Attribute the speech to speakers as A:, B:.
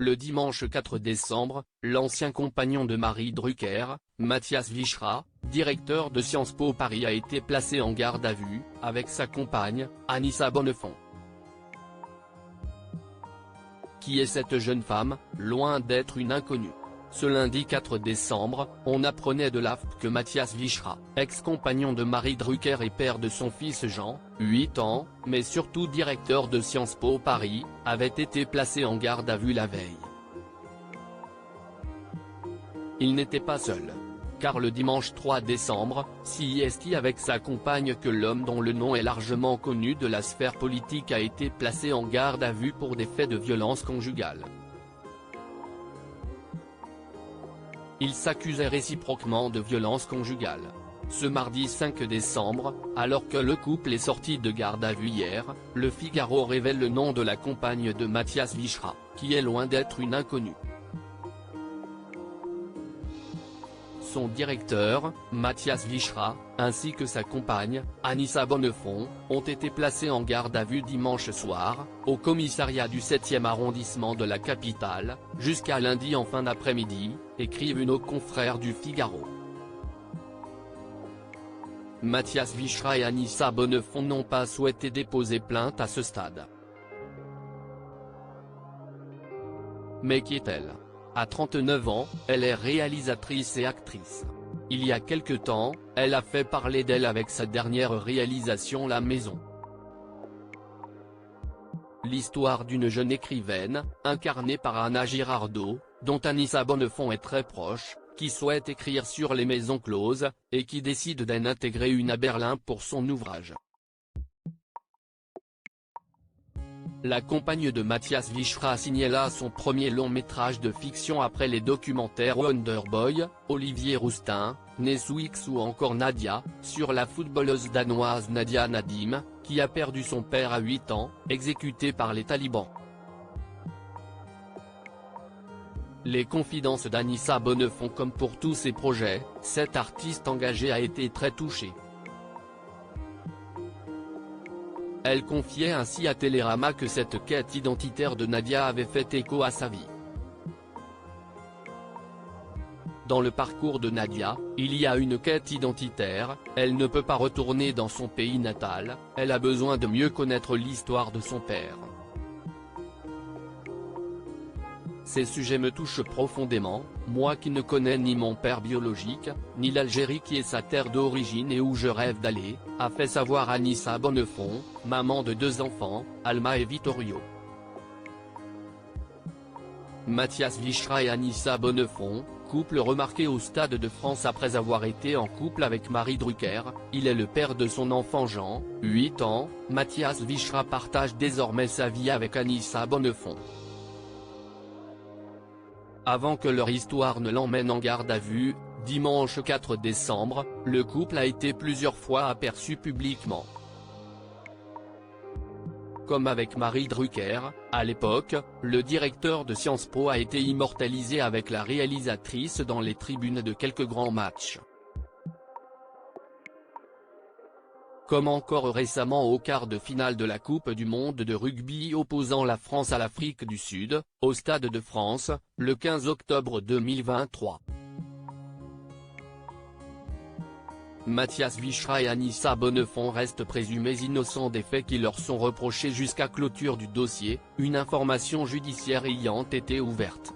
A: le dimanche 4 décembre, l'ancien compagnon de Marie Drucker, Mathias Vichra, directeur de Sciences Po Paris a été placé en garde à vue, avec sa compagne, Anissa Bonnefond. Qui est cette jeune femme, loin d'être une inconnue? Ce lundi 4 décembre, on apprenait de l'AFP que Mathias Vichra, ex-compagnon de Marie Drucker et père de son fils Jean, 8 ans, mais surtout directeur de Sciences Po Paris, avait été placé en garde à vue la veille. Il n'était pas seul. Car le dimanche 3 décembre, c'est avec sa compagne que l'homme dont le nom est largement connu de la sphère politique a été placé en garde à vue pour des faits de violence conjugale. Ils s'accusaient réciproquement de violence conjugale. Ce mardi 5 décembre, alors que le couple est sorti de garde à vue hier, Le Figaro révèle le nom de la compagne de Mathias Vichra, qui est loin d'être une inconnue. Son directeur, Mathias Vichra, ainsi que sa compagne, Anissa Bonnefond, ont été placés en garde à vue dimanche soir, au commissariat du 7e arrondissement de la capitale, jusqu'à lundi en fin d'après-midi, écrivent nos confrères du Figaro. Mathias Vichra et Anissa Bonnefond n'ont pas souhaité déposer plainte à ce stade. Mais qui est-elle? À 39 ans, elle est réalisatrice et actrice. Il y a quelque temps, elle a fait parler d'elle avec sa dernière réalisation La Maison. L'histoire d'une jeune écrivaine, incarnée par Anna Girardot, dont Anissa Bonnefond est très proche, qui souhaite écrire sur les maisons closes, et qui décide d'en intégrer une à Berlin pour son ouvrage. La compagne de Mathias Vichra signait là son premier long métrage de fiction après les documentaires Wonder Boy, Olivier Rousteing, Neswix ou encore Nadia, sur la footballeuse danoise Nadia Nadim, qui a perdu son père à 8 ans, exécuté par les talibans. Les confidences d'Anissa Bonnefond. Comme pour tous ses projets, cette artiste engagée a été très touchée. Elle confiait ainsi à Télérama que cette quête identitaire de Nadia avait fait écho à sa vie. Dans le parcours de Nadia, il y a une quête identitaire, elle ne peut pas retourner dans son pays natal, elle a besoin de mieux connaître l'histoire de son père. Ces sujets me touchent profondément, moi qui ne connais ni mon père biologique, ni l'Algérie qui est sa terre d'origine et où je rêve d'aller, a fait savoir Anissa Bonnefond, maman de 2 enfants, Alma et Vittorio. Mathias Vichra et Anissa Bonnefond, couple remarqué au Stade de France après avoir été en couple avec Marie Drucker, il est le père de son enfant Jean, 8 ans, Mathias Vichra partage désormais sa vie avec Anissa Bonnefond. Avant que leur histoire ne l'emmène en garde à vue, dimanche 4 décembre, le couple a été plusieurs fois aperçu publiquement. Comme avec Marie Drucker, à l'époque, le directeur de Sciences Po a été immortalisé avec la réalisatrice dans les tribunes de quelques grands matchs. Comme encore récemment au quart de finale de la Coupe du monde de rugby opposant la France à l'Afrique du Sud, au Stade de France, le 15 octobre 2023. Mathias Vichra et Anissa Bonnefond restent présumés innocents des faits qui leur sont reprochés jusqu'à clôture du dossier, une information judiciaire ayant été ouverte.